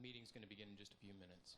meeting's going to begin in just a few minutes.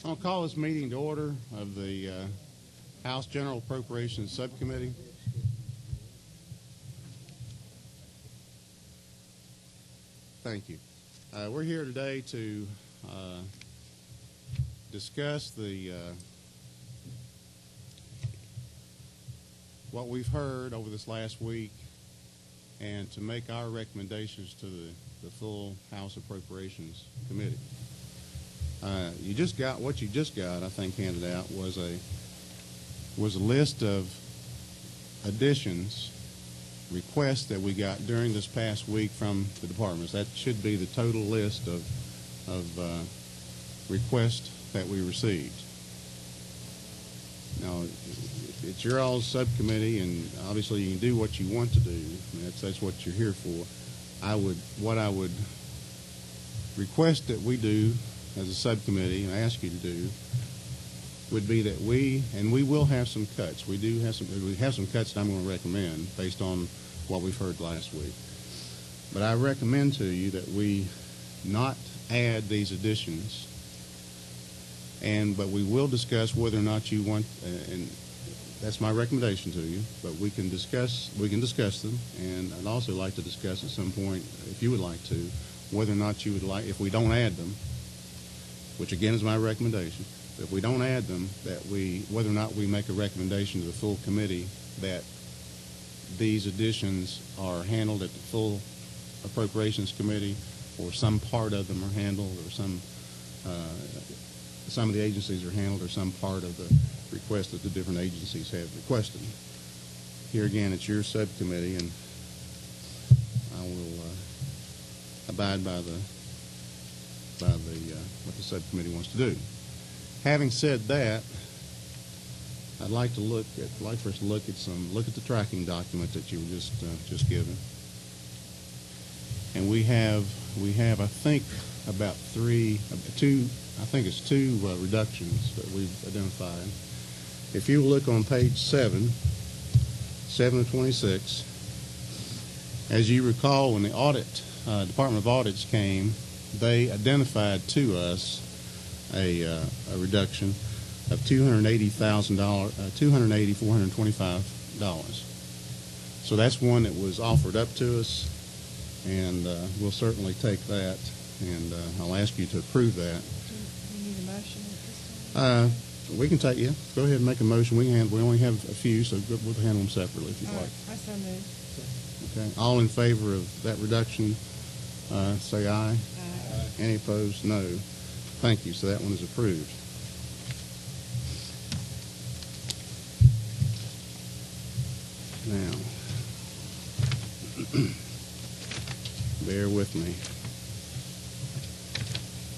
I'll call this meeting to order of the House General Appropriations Subcommittee. Thank you. We're here today to discuss what we've heard over this last week and to make our recommendations to the full House Appropriations Committee. You just got, I think, handed out was a list of additions, requests that we got during this past week from the departments. That should be the total list of requests that we received. Now, it's your all's subcommittee, and obviously you can do what you want to do. I mean, that's what you're here for. What I would request that we do as a subcommittee, and ask you to do, would be that we will have some cuts. We have some cuts that I'm going to recommend based on what we've heard last week. But I recommend to you that we not add these additions, but we will discuss whether or not you want, and that's my recommendation to you, but we can discuss them, and I'd also like to discuss at some point, if you would like to, whether or not you would like, if we don't add them, which again is my recommendation, if we don't add them, whether or not we make a recommendation to the full committee that these additions are handled at the full Appropriations Committee, or some part of them are handled, or some of the agencies are handled, or some part of the request that the different agencies have requested. Here again, it's your subcommittee, and I will abide by what the subcommittee wants to do. Having said that, I'd like for us to look at the tracking document that you were just given, and we have I think about two reductions that we've identified. If you look on page 7 of 26, as you recall, when the Department of Audits came, they identified to us a reduction of $425. So that's one that was offered up to us, and we'll certainly take that, and I'll ask you to approve that. Do you need a motion at this time? We can take, go ahead and make a motion. We only have a few, so we'll handle them separately if you'd All like. right, I so move. Okay. All in favor of that reduction, say aye. Aye. Any opposed? No. Thank you. So that one is approved. Now, bear with me.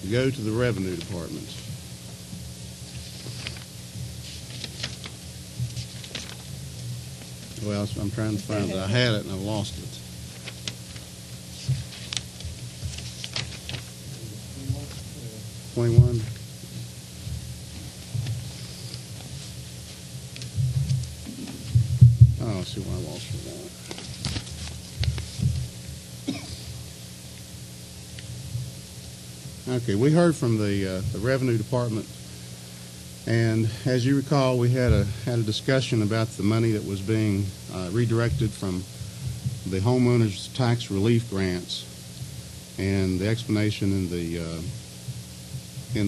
We go to the Revenue Department. Well, I'm trying to find it. I had it and I lost it. $21. Oh, let's see why I lost it now. Okay, we heard from the Revenue Department, and as you recall, we had a discussion about the money that was being redirected from the homeowners tax relief grants, and the explanation in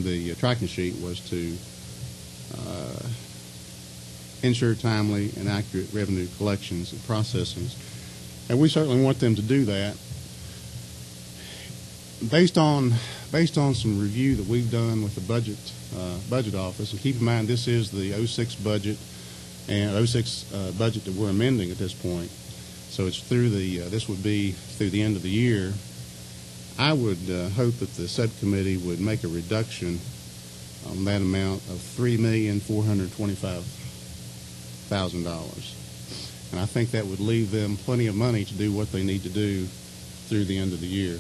the tracking sheet was to ensure timely and accurate revenue collections and processings, and we certainly want them to do that. Based on some review that we've done with the budget office, and keep in mind this is the 06 budget and 06 budget that we're amending at this point, so it's through this would be through the end of the year. I would hope that the subcommittee would make a reduction on that amount of $3,425,000, and I think that would leave them plenty of money to do what they need to do through the end of the year.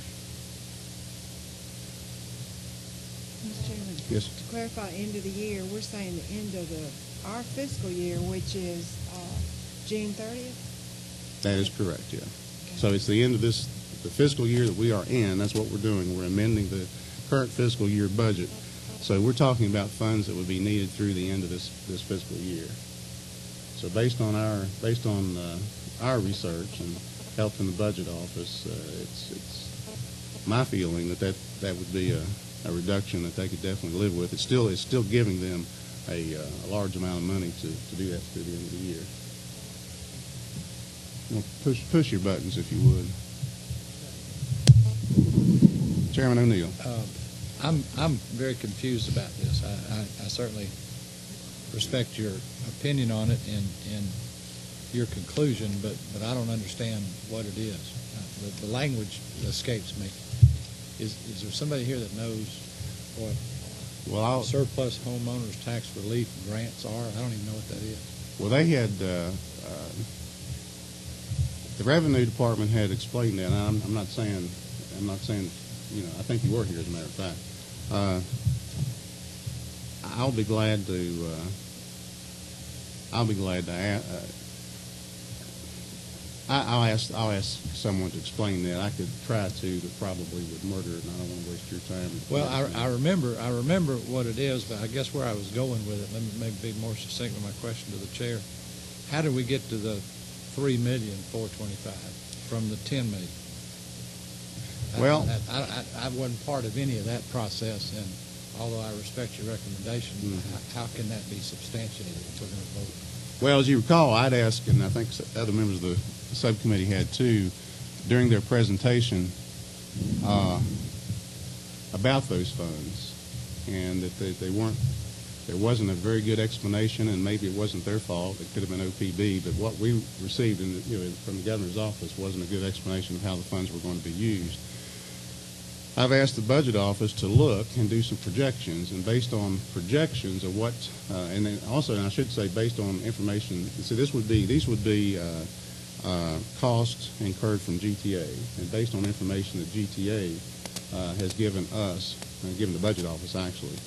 Mr. Chairman, Yes. to clarify, end of the year, we're saying the end of our fiscal year, which is June 30th? That is correct, yeah. So it's the end of the fiscal year that we are in. That's what we're doing. We're amending the current fiscal year budget. So we're talking about funds that would be needed through the end of this fiscal year. So based on our research and help from the budget office, it's my feeling that would be a reduction that they could definitely live with. It's still giving them a large amount of money to do that through the end of the year. Well, push your buttons if you would. Chairman O'Neill. I'm very confused about this. I certainly respect your opinion on it and your conclusion, but I don't understand what it is. The language escapes me. Is there somebody here that knows what surplus homeowners tax relief grants are? I don't even know what that is. Well, they had, the revenue department had explained that. And I'm not saying, you know, I think you were here as a matter of fact. I'll be glad to I'll ask someone to explain that. I could try to, but probably would murder it, and I don't want to waste your time. Well, I remember what it is, but I guess where I was going with it, let me maybe be more succinct with my question to the chair. How did we get to the $3,425,000 from the $10 million? Well, I wasn't part of any of that process, and although I respect your recommendation, how can that be substantiated if we're going to vote? Well, as you recall, I'd asked, and I think other members of the subcommittee had too, during their presentation about those funds, and that they weren't, there wasn't a very good explanation, and maybe it wasn't their fault. It could have been OPB, but what we received from the governor's office wasn't a good explanation of how the funds were going to be used. I've asked the budget office to look and do some projections, and based on projections of what, and then also, and I should say, based on information. So these would be costs incurred from GTA, and based on information that GTA has given us, given the budget office actually,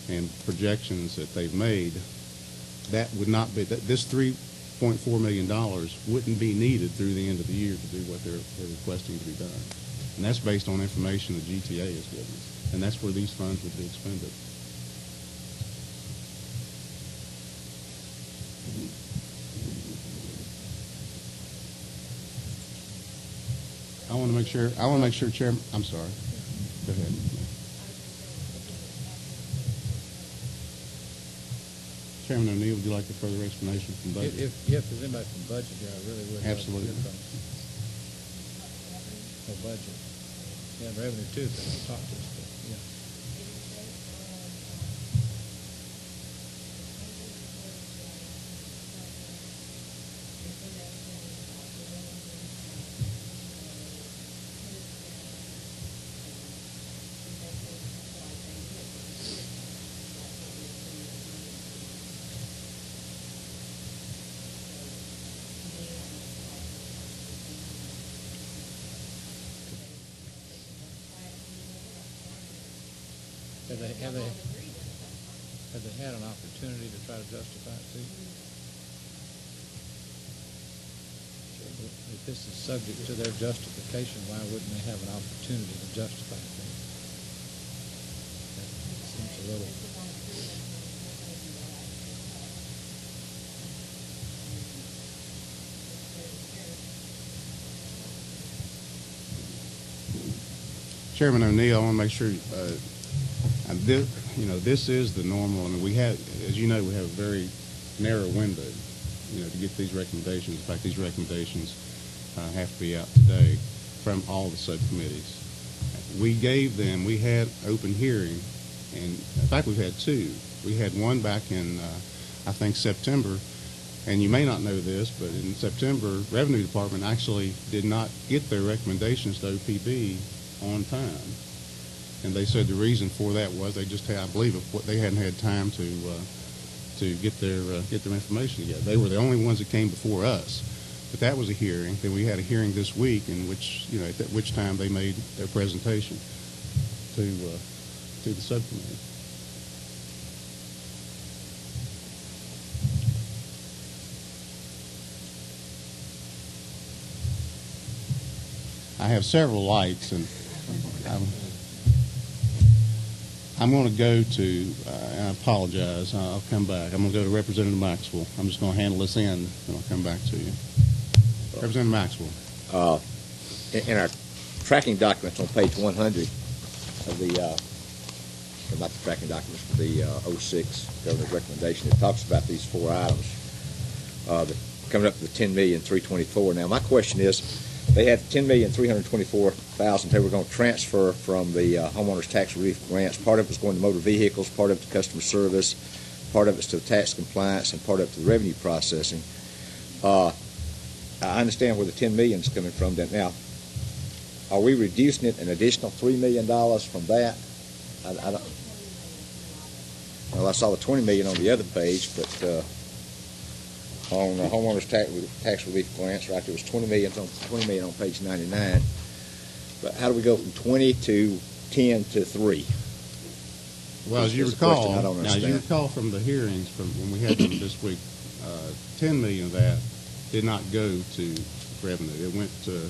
and projections that they've made, that would not be this $3.4 million wouldn't be needed through the end of the year to do what they're requesting to be done. And that's based on information that GTA has given us. And that's where these funds would be expended. I want to make sure, Chairman, I'm sorry. Go ahead. Chairman O'Neill, would you like a further explanation from budget? If there's anybody from budget here, I really would. Absolutely. Oh, budget. Yeah, revenue too, if they want to talk to us, but, yeah. Have they had an opportunity to try to justify it too? If this is subject to their justification, why wouldn't they have an opportunity to justify it? That seems a little. Chairman O'Neill, I want to make sure. This is the normal. I mean, we have, as you know, we have a very narrow window, to get these recommendations. In fact, these recommendations have to be out today from all the subcommittees. We had open hearing, and in fact, we've had two. We had one back in, I think, September, and you may not know this, but in September, Revenue Department actually did not get their recommendations to OPB on time. And they said the reason for that was they just had, I believe, they hadn't had time to get their information together. They were the only ones that came before us. But that was a hearing. Then we had a hearing this week in which, at which time they made their presentation to the subcommittee. I have several lights, and I'm going to go to, and I apologize, I'll come back. I'm going to go to Representative Maxwell. I'm just going to handle this end, and I'll come back to you. Representative Maxwell. In our tracking documents on page 100 of the, or not the tracking documents, but the 06 governor's recommendation, it talks about these four items coming up to the $10,324,000. Now, my question is, they had $10,324,000 they were going to transfer from the homeowners tax relief grants. Part of it was going to motor vehicles, part of it to customer service, part of it's to tax compliance, and part of it to the revenue processing. I understand where the $10 million is coming from. Now, are we reducing it an additional $3 million from that? I don't. Well, I saw the $20 million on the other page, but on homeowners tax relief grants, right, there was 20 million on page 99. But how do we go from 20 to 10 to 3? Well, as you Is the question recall, I don't now, as you understand. recall from the hearings from when we had them this week, 10 million of that did not go to revenue. It went to,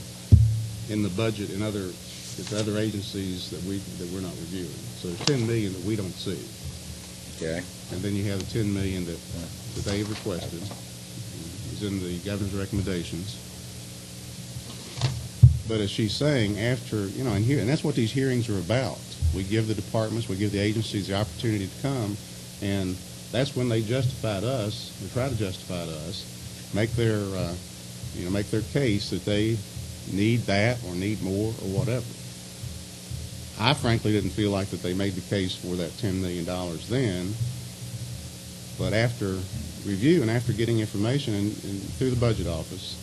in the budget and it's other agencies that we're not reviewing. So there's 10 million that we don't see. Okay. And then you have the 10 million that they've requested. It's in the governor's recommendations. But as she's saying, after, and that's what these hearings are about. We give the departments, we give the agencies the opportunity to come, and that's when they justified us, they try to justify to us, make their case that they need that or need more or whatever. I frankly didn't feel like that they made the case for that $10 million then, but after review and after getting information and through the budget office,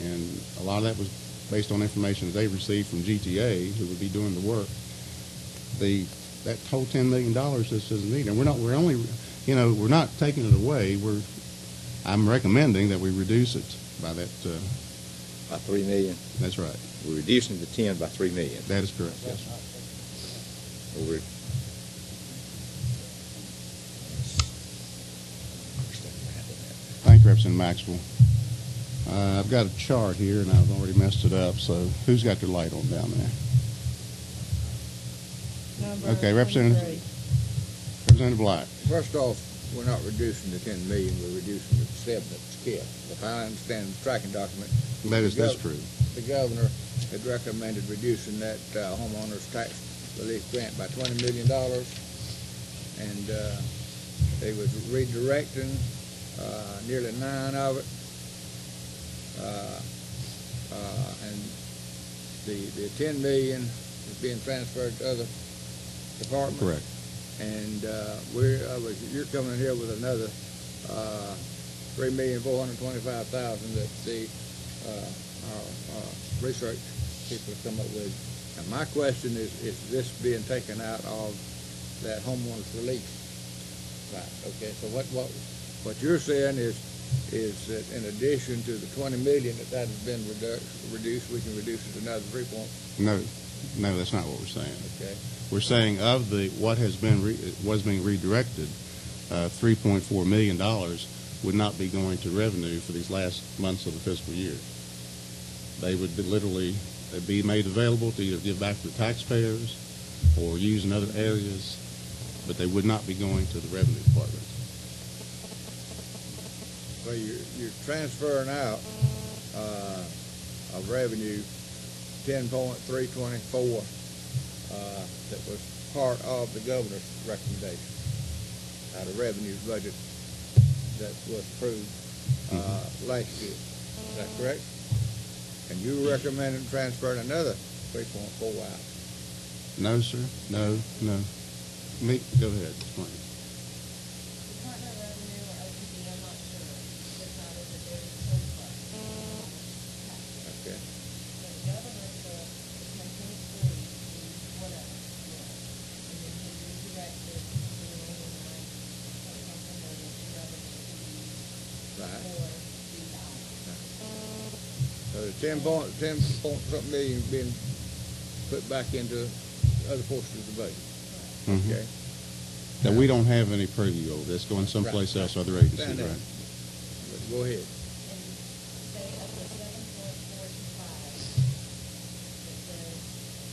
and a lot of that was based on information that they received from GTA, who would be doing the work, that whole $10 million just isn't needed. And we're not taking it away. I'm recommending that we reduce it by that. By 3 million. That's right. We're reducing the 10 by 3 million. That is correct. Yes. We're Thank you, Representative Maxwell. I've got a chart here, and I've already messed it up. So who's got their light on down there? Okay, Representative Black. First off, we're not reducing the 10 million, we're reducing the 7 that's kept. If I understand the tracking document. That's true. The governor had recommended reducing that homeowners tax relief grant by $20 million. And they was redirecting nearly 9 of it. And the 10 million is being transferred to other departments. Correct. And you're coming in here with another $3,425,000 that our research people have come up with. And my question is this being taken out of that homeowners relief? Right. Okay. So what you're saying is that in addition to the 20 million that has been reduced, we can reduce it to another 3 points? No, that's not what we're saying. Okay. We're saying of what was being redirected, $3.4 million would not be going to revenue for these last months of the fiscal year. They would they'd be made available to either give back to the taxpayers or use in other areas, but they would not be going to the revenue department. Well, you're transferring out of revenue 10.324 that was part of the governor's recommendation out of revenue budget that was approved last year. Is that correct? And you recommended transferring another 3.4 out? No, sir. No. Go ahead. Explain. Partner revenue or OPD, I'm not sure. It's not as if there's a surplus. Okay. So the governor said the 10.3 is whatever, and then he redirected the remaining 9.something million to revenue to use Right. for the balance. So the 10 point something million being put back into other portions of the budget. Mhm. Okay. That we don't have any purview over. That's going someplace else, other agencies, Stand down. right? But go ahead. And say of the 7.425, it says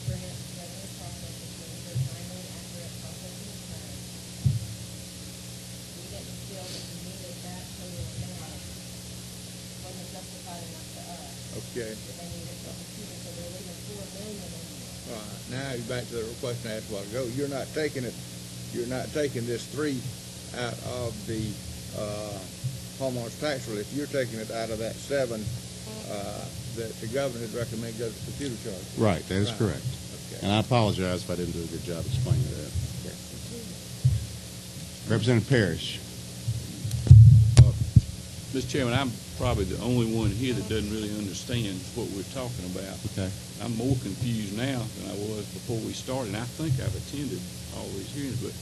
grant revenue processing to ensure timely, accurate processing of claims. We didn't feel that we needed that total amount. Wasn't justified enough to us. Okay. That they needed to compute it, so they're leaving $4 million in there. All right. Now you're back to the question I asked a while ago. You're not taking this 3 out of the homeowners tax relief. You're taking it out of that 7 that the governor had recommended go to computer charge. Right, that is Right. correct. Okay. And I apologize if I didn't do a good job explaining that. Okay. Representative Parrish. Mr. Chairman, I'm probably the only one here that doesn't really understand what we're talking about. Okay. I'm more confused now than I was before we started. And I think I've attended all these hearings, but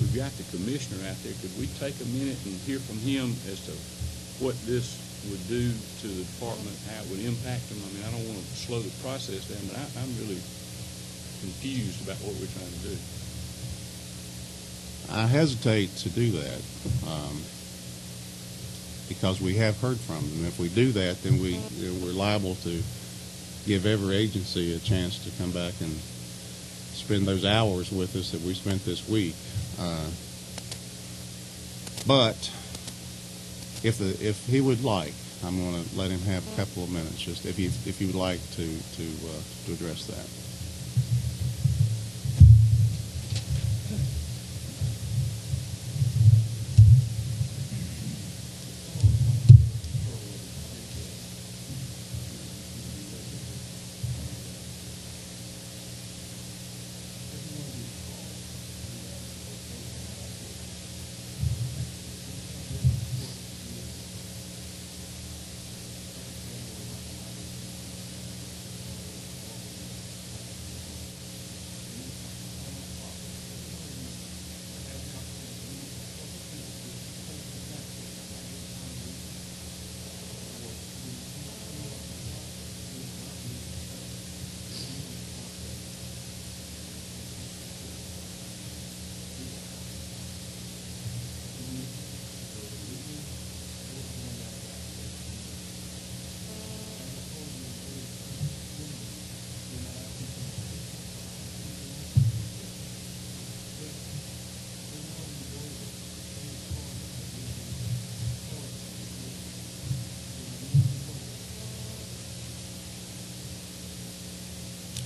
we've got the commissioner out there. Could we take a minute and hear from him as to what this would do to the department, how it would impact them? I mean, I don't want to slow the process down, but I'm really confused about what we're trying to do. I hesitate to do that because we have heard from them. If we do that, then we're liable to give every agency a chance to come back and spend those hours with us that we spent this week. But if he would like, I'm going to let him have a couple of minutes, just if he would like to address that.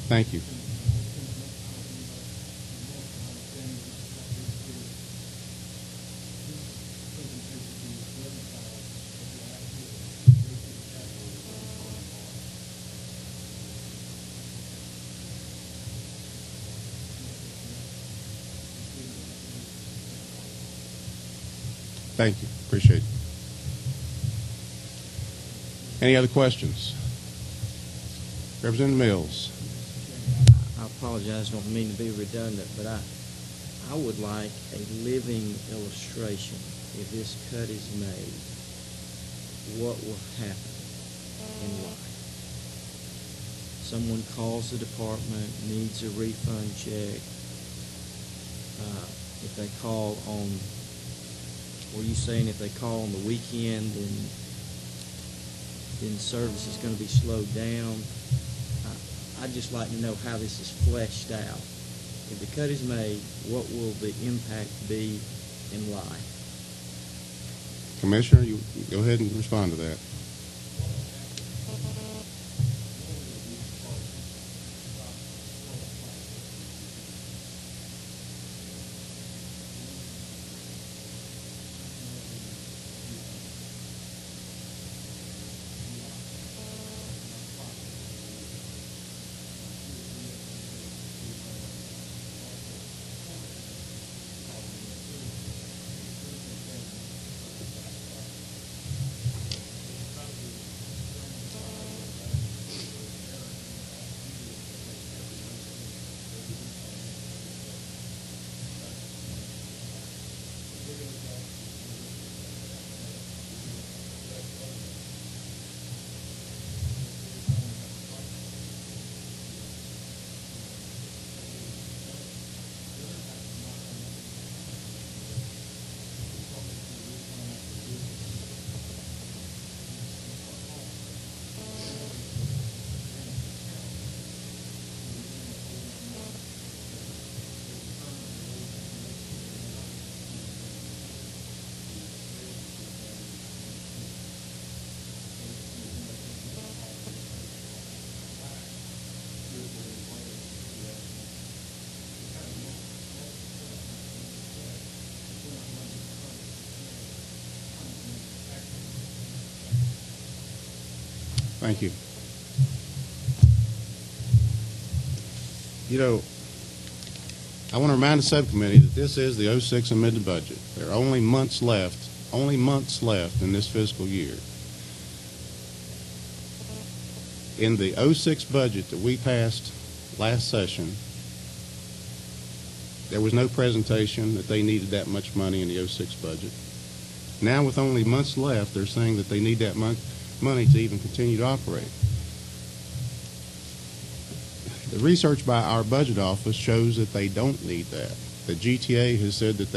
Thank you. Thank you. Appreciate it. Any other questions? Representative Mills. I apologize, don't mean to be redundant, but I would like a living illustration. If this cut is made, what will happen and why? Someone calls the department, needs a refund check. If they call on, were you saying if they call on the weekend, then service is going to be slowed down? I'd just like to know how this is fleshed out. If the cut is made, what will the impact be and why? Commissioner, you go ahead and respond to that. Thank you. You know, I want to remind the subcommittee that this is the 06 amended budget. There are only months left in this fiscal year. In the 06 budget that we passed last session, there was no presentation that they needed that much money in the 06 budget. Now, with only months left, they're saying that they need that money to even continue to operate. The research by our budget office shows that they don't need that. The GTA has said that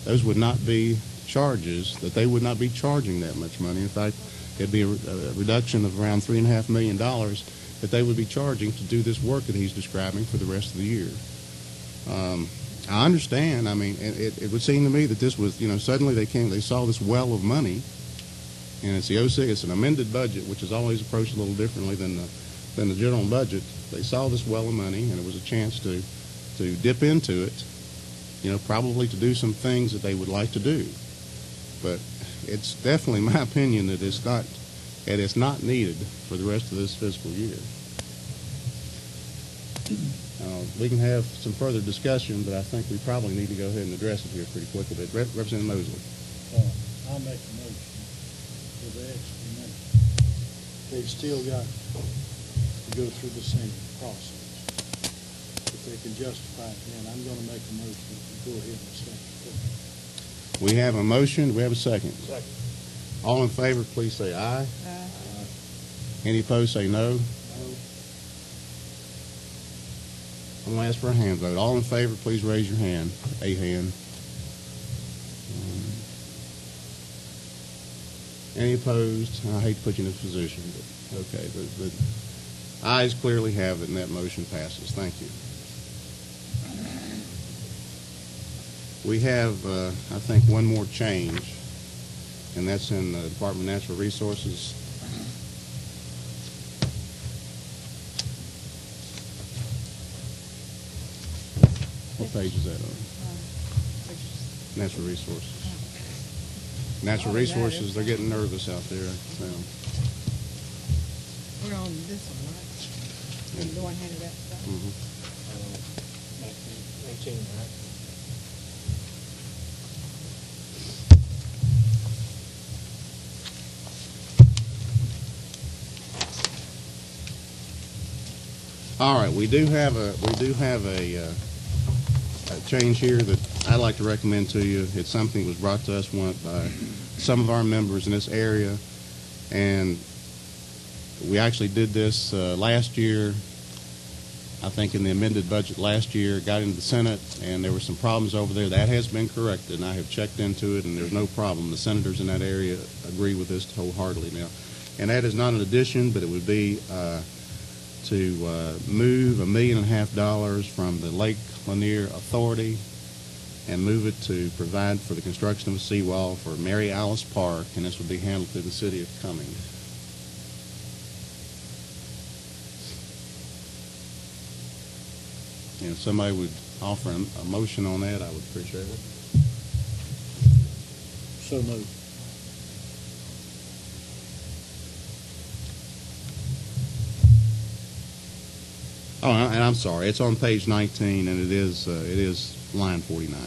those would not be charges, that they would not be charging that much money. In fact, it'd be a reduction of around $3.5 million that they would be charging to do this work that he's describing for the rest of the year. I understand. I mean, it would seem to me that this was, suddenly they saw this well of money, and it's the 06, it's an amended budget, which is always approached a little differently than the general budget. They saw this well of money, and it was a chance to dip into it, probably to do some things that they would like to do. But it's definitely my opinion that it's not needed for the rest of this fiscal year. We can have some further discussion, but I think we probably need to go ahead and address it here pretty quickly. But Representative Mosley. I'll make a motion for the extra money. They've still got to go through the same process. If they can justify it, then I'm going to make a motion to go ahead and second it. We have a motion. Do we have a second? Second. All in favor, please say aye. Aye. Any opposed, say no. I'm going to ask for a hand vote. All in favor, please raise your hand. A hand. Any opposed? I hate to put you in this position, but okay. The ayes clearly have it, and that motion passes. Thank you. We have, I think, one more change, and that's in the Department of Natural Resources. What page is that on? Natural Resources. Natural Resources, they're getting nervous out there. So. We're on this one, right? And the one handed out. Mm-hmm. 19, right? All right, we do have a change here that I'd like to recommend to you. It's something that was brought to us once by some of our members in this area, and we actually did this last year. I think in the amended budget last year, got into the Senate, and there were some problems over there. That has been corrected, and I have checked into it, and there's no problem. The senators in that area agree with this wholeheartedly now. And that is not an addition, but it would be to move $1.5 million from the Lake Lanier Authority and move it to provide for the construction of a seawall for Mary Alice Park, and this would be handled through the city of Cummings. And if somebody would offer a motion on that, I would appreciate it. So moved. Oh, and I'm sorry, it's on page 19, and it is line 49.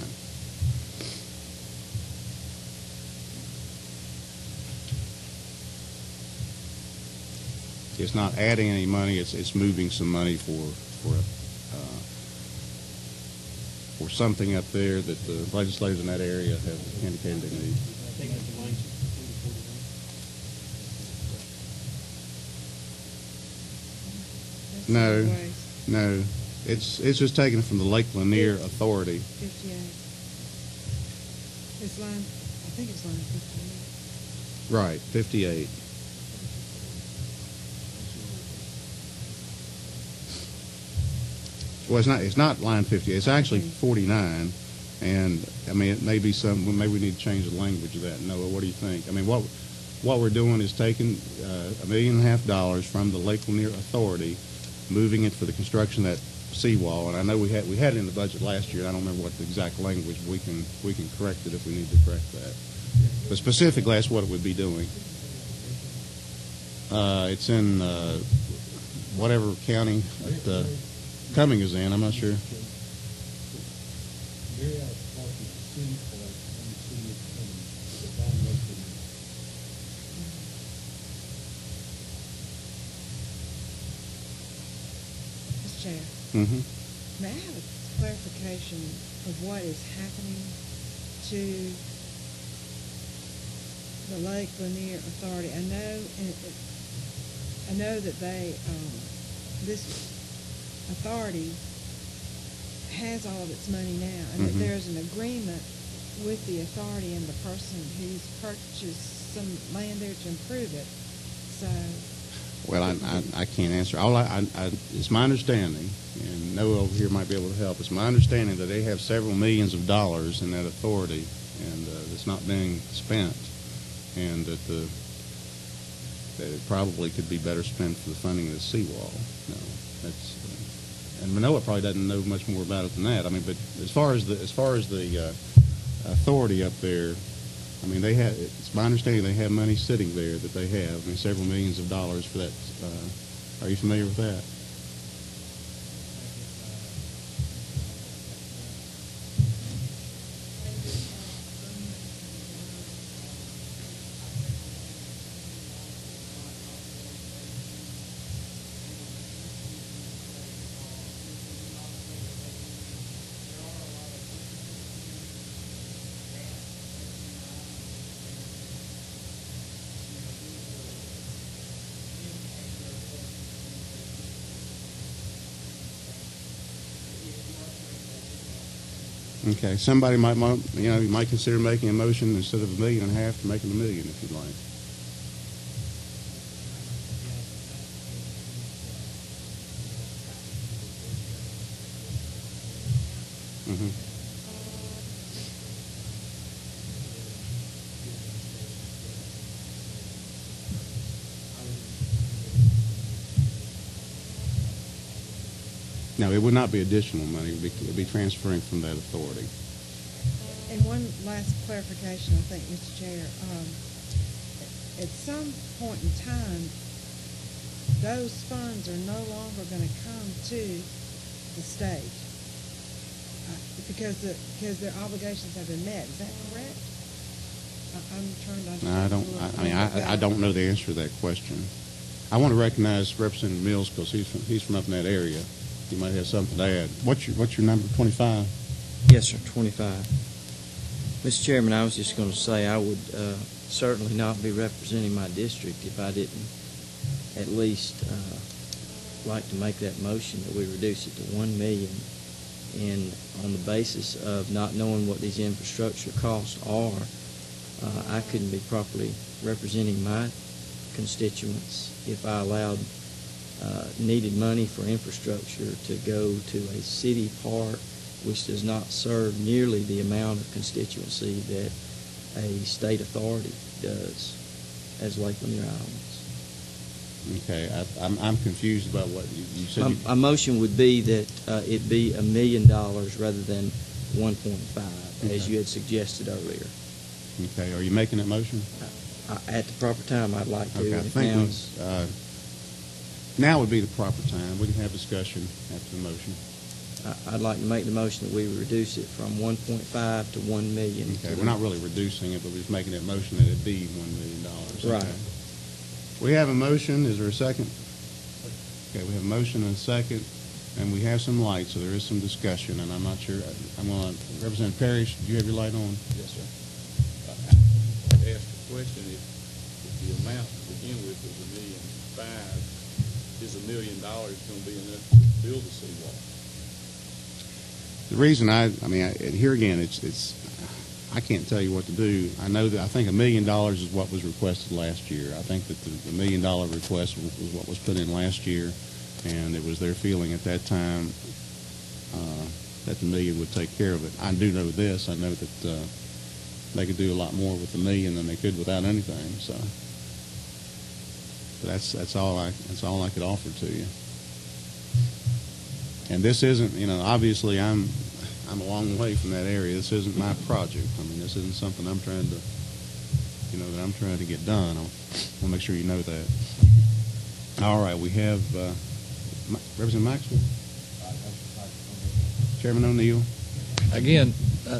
It's not adding any money; it's moving some money for something up there that the legislators in that area have indicated they need. No, it's just taken from the Lake Lanier Authority. 58. It's line, I think it's line 58. Right, 58. Well, it's not line 58. It's actually 49, and I mean it may be maybe we need to change the language of that. Noah, what do you think? I mean, what we're doing is taking $1.5 million from the Lake Lanier Authority, moving it for the construction of that seawall. And I know we had it in the budget last year. I don't remember what the exact language. We can correct it if we need to correct that. But specifically, that's what it would be doing. It's in whatever county that Cumming is in. I'm not sure. Mr. Chair, Mm-hmm. may I have a clarification of what is happening to the Lake Lanier Authority, I know that they, this authority has all of its money now, and that Mhm. there's an agreement with the authority and the person who's purchased some land there to improve it. So, Well, I can't answer. It's my understanding, and Noah over here might be able to help. It's my understanding that they have several millions of dollars in that authority, and it's not being spent, and that it probably could be better spent for the funding of the seawall. No, that's and Manoa probably doesn't know much more about it than that. I mean, but as far as the authority up there, I mean, it's my understanding they have money sitting there that they have. I mean, several millions of dollars for that. Are you familiar with that? Okay, somebody might you might consider making a motion instead of $1.5 million to make it $1 million if you'd like. Mm-hmm. No, it would not be additional money. It would be transferring from that authority. and one last clarification, I think, Mr. Chair. At some point in time, those funds are no longer going to come to the state because their obligations have been met. Is that correct? I'm trying to understand. I don't know the answer to that question. I want to recognize Representative Mills because he's from up in that area. He might have something to add. What's your number? 25. Yes, sir, 25. Mr. Chairman, I was just going to say I would certainly not be representing my district if I didn't at least like to make that motion that we reduce it to $1 million, and on the basis of not knowing what these infrastructure costs are, I couldn't be properly representing my constituents if I allowed needed money for infrastructure to go to a city park which does not serve nearly the amount of constituency that a state authority does as Lake Lanier Islands. Okay, I'm confused about what you said. My motion would be that it be $1 million rather than 1.5, Okay. as you had suggested earlier. Okay, are you making that motion? At the proper time, I'd like to. Okay, I and if think now's- now would be the proper time. We can have discussion after the motion. I'd like to make the motion that we reduce it from 1.5 to 1 million. Okay, we're not really reducing it, but we're just making that motion that it be $1 million. Right. Okay. We have a motion. Is there a second? Okay, we have a motion and a second, and we have some light, so there is some discussion, and I'm not sure. I'm going to Representative Parrish. Do you have your light on? Yes, sir. I asked the question if the amount to begin with was $1.5 million, is $1 million going to be enough to build a seawall? The reason here again, it's I can't tell you what to do. I think $1 million is what was requested last year. I think that the $1 million request was what was put in last year, and it was their feeling at that time that the $1 million would take care of it. I do know this. I know that they could do a lot more with $1 million than they could without anything. So that's all I could offer to you. And this isn't, obviously I'm a long way from that area. This isn't my project. I mean, this isn't something I'm trying to, that I'm trying to get done. I want to make sure you know that. All right, we have Representative Maxwell. Chairman O'Neill. Again, I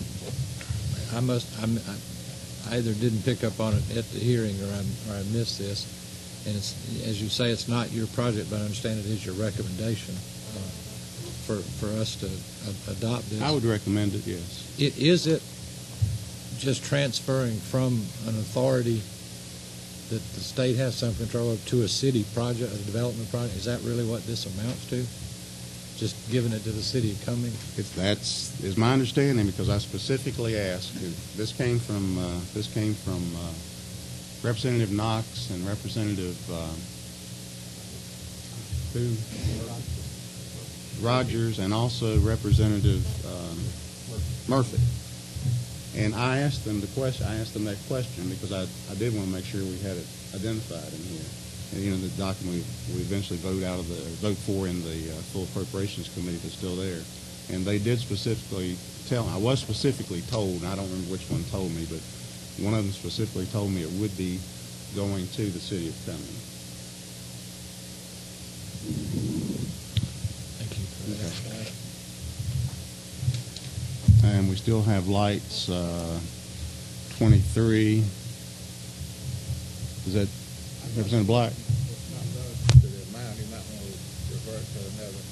either didn't pick up on it at the hearing or I missed this. And it's, as you say, it's not your project, but I understand it is your recommendation for us to adopt this. I would recommend it, yes. Is it just transferring from an authority that the state has some control over to a city project, a development project? Is that really what this amounts to? Just giving it to the city of Cumming? Is my understanding, because I specifically asked. This came from Representative Knox and Representative Rogers, and also Representative Murphy. And I asked them that question because I did want to make sure we had it identified in here. And, you know, the document we eventually vote for in the full Appropriations Committee that's still there. And they did specifically I was specifically told, and I don't remember which one told me, but one of them specifically told me it would be going to the city of Cumming. Thank you for that. And we still have lights, 23. Is that Representative Black? To the amount, you might want to revert to another.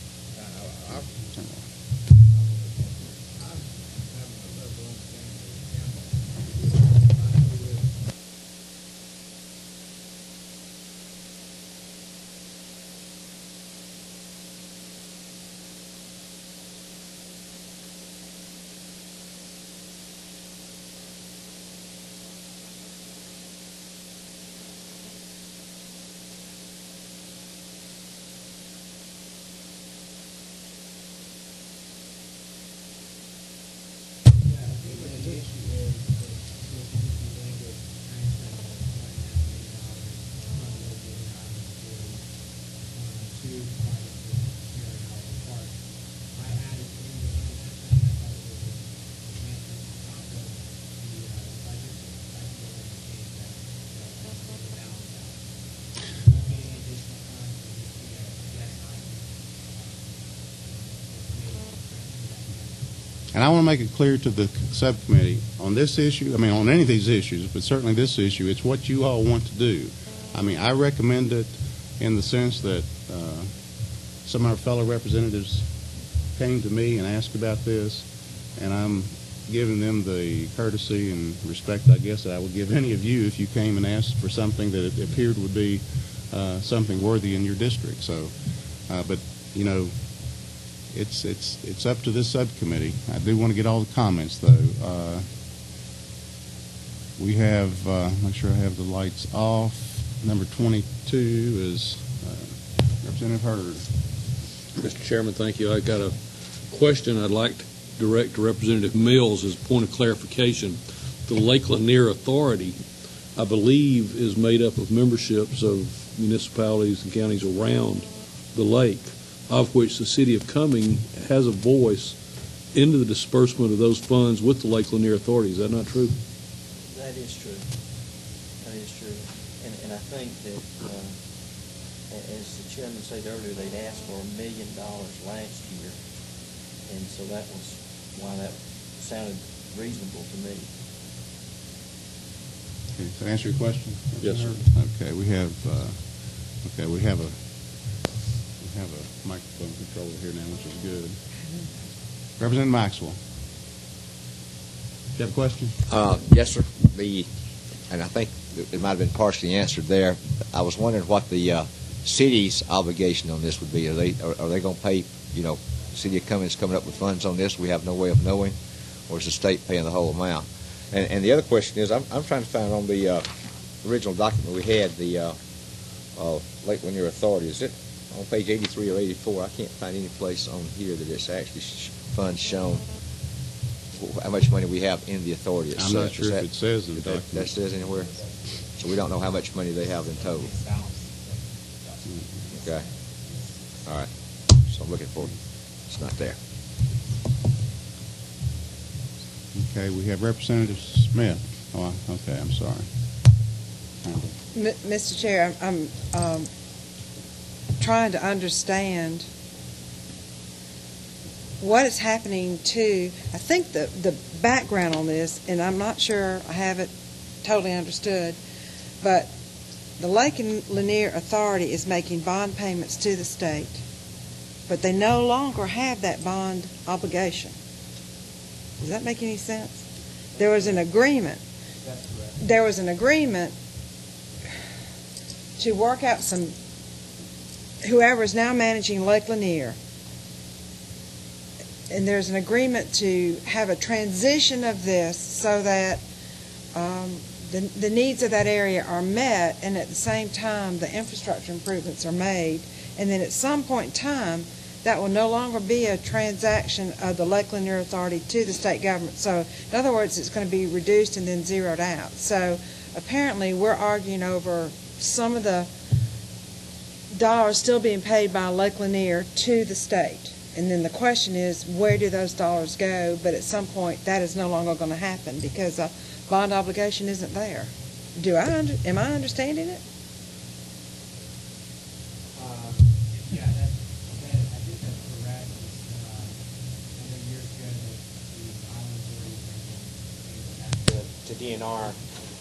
And I want to make it clear to the subcommittee on this issue, I mean, on any of these issues, but certainly this issue, it's what you all want to do. I mean, I recommend it in the sense that some of our fellow representatives came to me and asked about this, and I'm giving them the courtesy and respect, I guess, that I would give any of you if you came and asked for something that it appeared would be something worthy in your district. So, but, you know, it's up to this subcommittee. I do want to get all the comments, though. We have, make sure I have the lights off. Number 22 is Representative Hurd. Mr. Chairman, thank you. I got a question I'd like to direct to Representative Mills as a point of clarification. The Lake Lanier Authority, I believe, is made up of memberships of municipalities and counties around the lake, of which the city of Cumming has a voice into the disbursement of those funds with the Lake Lanier Authority. Is that not true? That is true. That is true. And I think that, as the chairman said earlier, they'd asked for $1 million last year. And so that was why that sounded reasonable to me. Okay, to answer your question? Yes, sir. Okay, we have a microphone controller here now, which is good. Representative Maxwell. Do you have a question? Yes, sir. And I think it might have been partially answered there. I was wondering what the city's obligation on this would be. Are they going to pay, you know, the city of Cummings coming up with funds on this? We have no way of knowing, or is the state paying the whole amount? And the other question is, I'm trying to find on the original document we had, the Lake Lanier Authority. Is it on page 83 or 84? I can't find any place on here that it's actually funds shown how much money we have in the authority itself. I'm not sure if it says in the document. That says anywhere? So we don't know how much money they have in total. Okay. All right. So I'm looking for it. It's not there. Okay, we have Representative Smith. Oh, okay, I'm sorry. Mr. Chair, I'm trying to understand what is happening to, I think the background on this, and I'm not sure I have it totally understood, but the Lake Lanier Authority is making bond payments to the state, but they no longer have that bond obligation. Does that make any sense? There was an agreement. That's correct. There was an agreement to work out whoever is now managing Lake Lanier, and there's an agreement to have a transition of this so that the needs of that area are met, and at the same time the infrastructure improvements are made, and then at some point in time that will no longer be a transaction of the Lake Lanier Authority to the state government. So in other words, it's going to be reduced and then zeroed out. So apparently we're arguing over some of the dollars still being paid by Lake Lanier to the state. And then the question is, where do those dollars go? But at some point, that is no longer going to happen because a bond obligation isn't there. Am I understanding it? Yeah, I think that's correct. I know years ago that the island authorities to DNR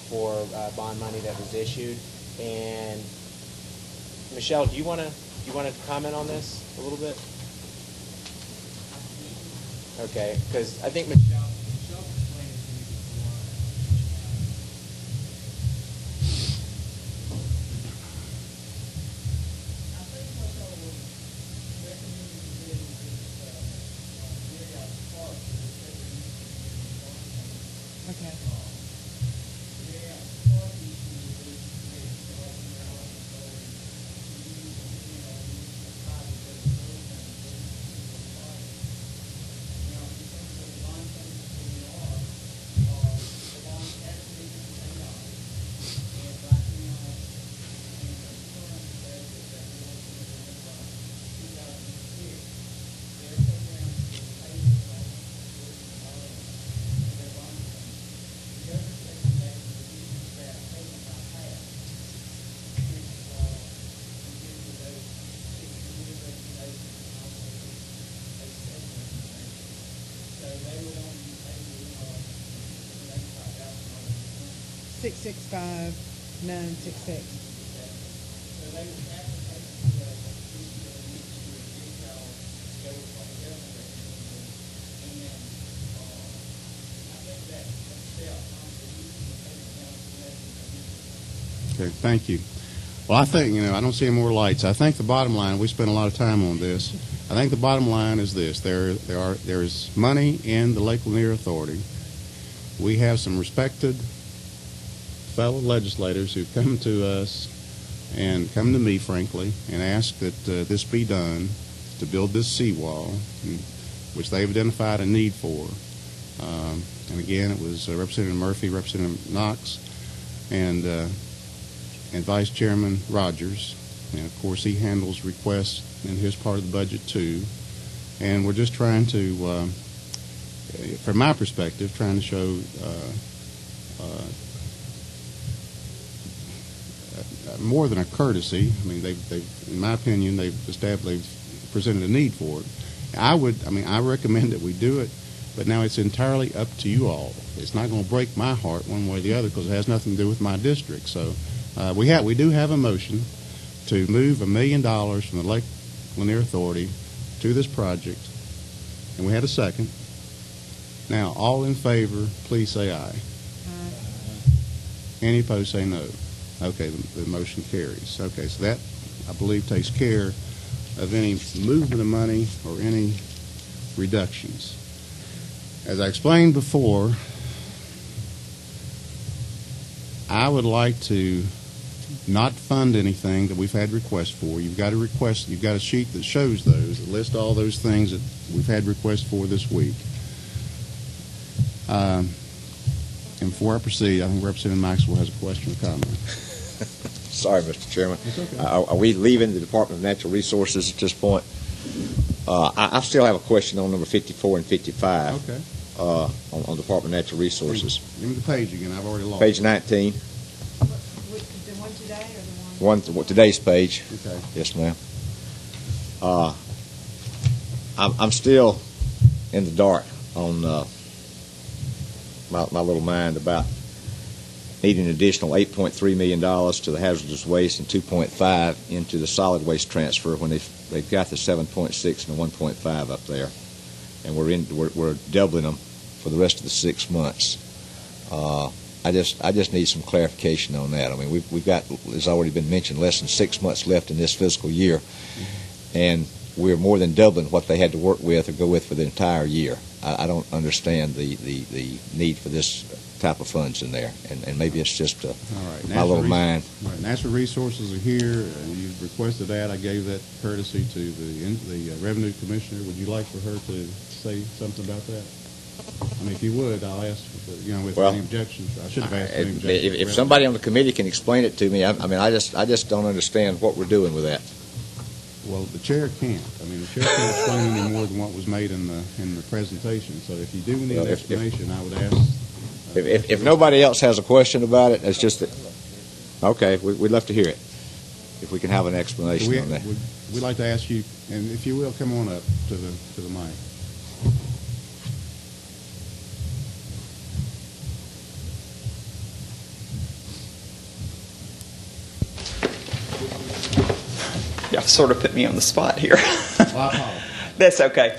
for bond money that was issued. And Michelle, do you want to comment on this a little bit? Okay, because I think Michelle explained it to me before. I think what I was recommending to do is carry out the park for the state. Okay. Carry out the park issue with this committee, so I can allow the authority to use, the private development and now, in terms of the bond payments that we are, the bond actually is paid off. And right now, in the current budget that we're working with, 2006, their program is paid off their bond payments. The other recommendation reduces that payment by half, which we give to those 6 new recommendations and also a 7 recommendation. So they would only be paying $85,000. 665,966. So they would have to pay for the next year if y'all go with what the government recommended. And I think that step, honestly, using the payment down to less than Okay, thank you. Well, I think, I don't see any more lights. I think the bottom line, we spent a lot of time on this. I think the bottom line is this. There is money in the Lake Lanier Authority. We have some respected fellow legislators who've come to us and come to me, frankly, and asked that this be done to build this seawall, which they've identified a need for. And again, it was Representative Murphy, Representative Knox, and Vice Chairman Rogers. And of course, he handles requests in his part of the budget too. And we're just trying to, from my perspective, trying to show more than a courtesy. I mean, they've, in my opinion, they've presented a need for it. I recommend that we do it, but now it's entirely up to you all. It's not going to break my heart one way or the other because it has nothing to do with my district. So we do have a motion to move $1 million from the Lake Lanier Authority to this project, and we had a second. Now, all in favor, please say aye. Any opposed, say no. Okay, the motion carries. Okay, so that, I believe, takes care of any movement of money or any reductions. As I explained before, I would like to not fund anything that we've had requests for. You've got a sheet that shows those, that lists all those things that we've had requests for this week. And before I proceed, I think Representative Maxwell has a question or comment. Sorry, Mr. Chairman. It's okay. Are we leaving the Department of Natural Resources at this point? I still have a question on number 54 and 55. Okay. On Department of Natural Resources. Give me the page again. I've already lost Page it. 19. The one today or the one? Today's page. Okay. Yes, ma'am. I'm still in the dark on my little mind about needing an additional $8.3 million to the hazardous waste and $2.5 into the solid waste transfer when they've got the 7.6 and the 1.5 up there, and we're doubling them for the rest of the 6 months. I just need some clarification on that. I mean, we've got, as already been mentioned, less than 6 months left in this fiscal year, and we're more than doubling what they had to work with or go with for the entire year. I don't understand the need for this type of funds in there, and maybe it's just All right. my little mind. Right. Natural resources are here. You requested that. I gave that courtesy to the revenue commissioner. Would you like for her to say something about that? I mean, if you would, I'll ask. With Well, any objections, I should have asked any objections. If somebody on the committee can explain it to me, I mean, I just don't understand what we're doing with that. Well, the chair can't. I mean, the chair can't explain any more than what was made in the presentation. So if you do need Well, an explanation, I would ask. If nobody else has a question about it, it's just that, okay, we'd love to hear it, if we can have an explanation on that. We'd like to ask you, and if you will, come on up to the mic. Y'all sort of put me on the spot here. Well, I apologize. That's okay.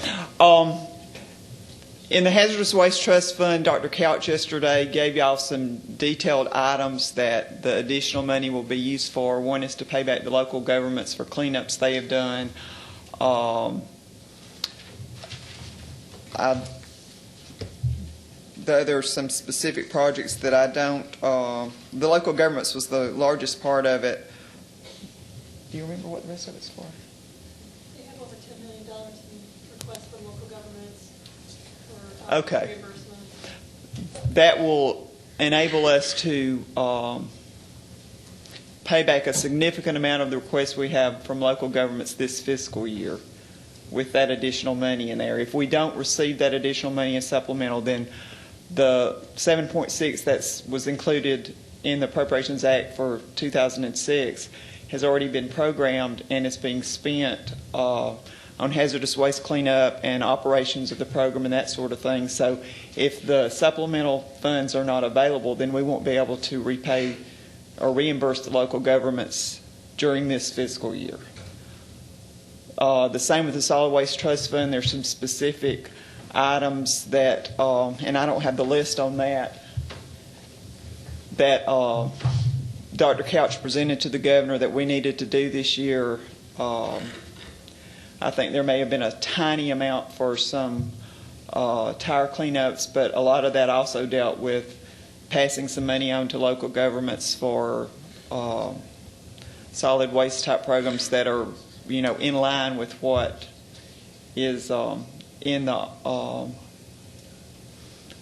In the Hazardous Waste Trust Fund, Dr. Couch yesterday gave y'all some detailed items that the additional money will be used for. One is to pay back the local governments for cleanups they have done. There's some specific projects that I don't. The local governments was the largest part of it. Do you remember what the rest of it's for? They have over $10 million in requests from local governments for Okay. reimbursement. That will enable us to pay back a significant amount of the requests we have from local governments this fiscal year with that additional money in there. If we don't receive that additional money in supplemental, then the 7.6 that was included in the Appropriations Act for 2006 has already been programmed and is being spent on hazardous waste cleanup and operations of the program and that sort of thing. So if the supplemental funds are not available, then we won't be able to repay or reimburse the local governments during this fiscal year. The same with the Solid Waste Trust Fund. There's some specific items that, and I don't have the list on that Dr. Couch presented to the governor that we needed to do this year. I think there may have been a tiny amount for some tire cleanups, but a lot of that also dealt with passing some money on to local governments for solid waste type programs that are, in line with what is in the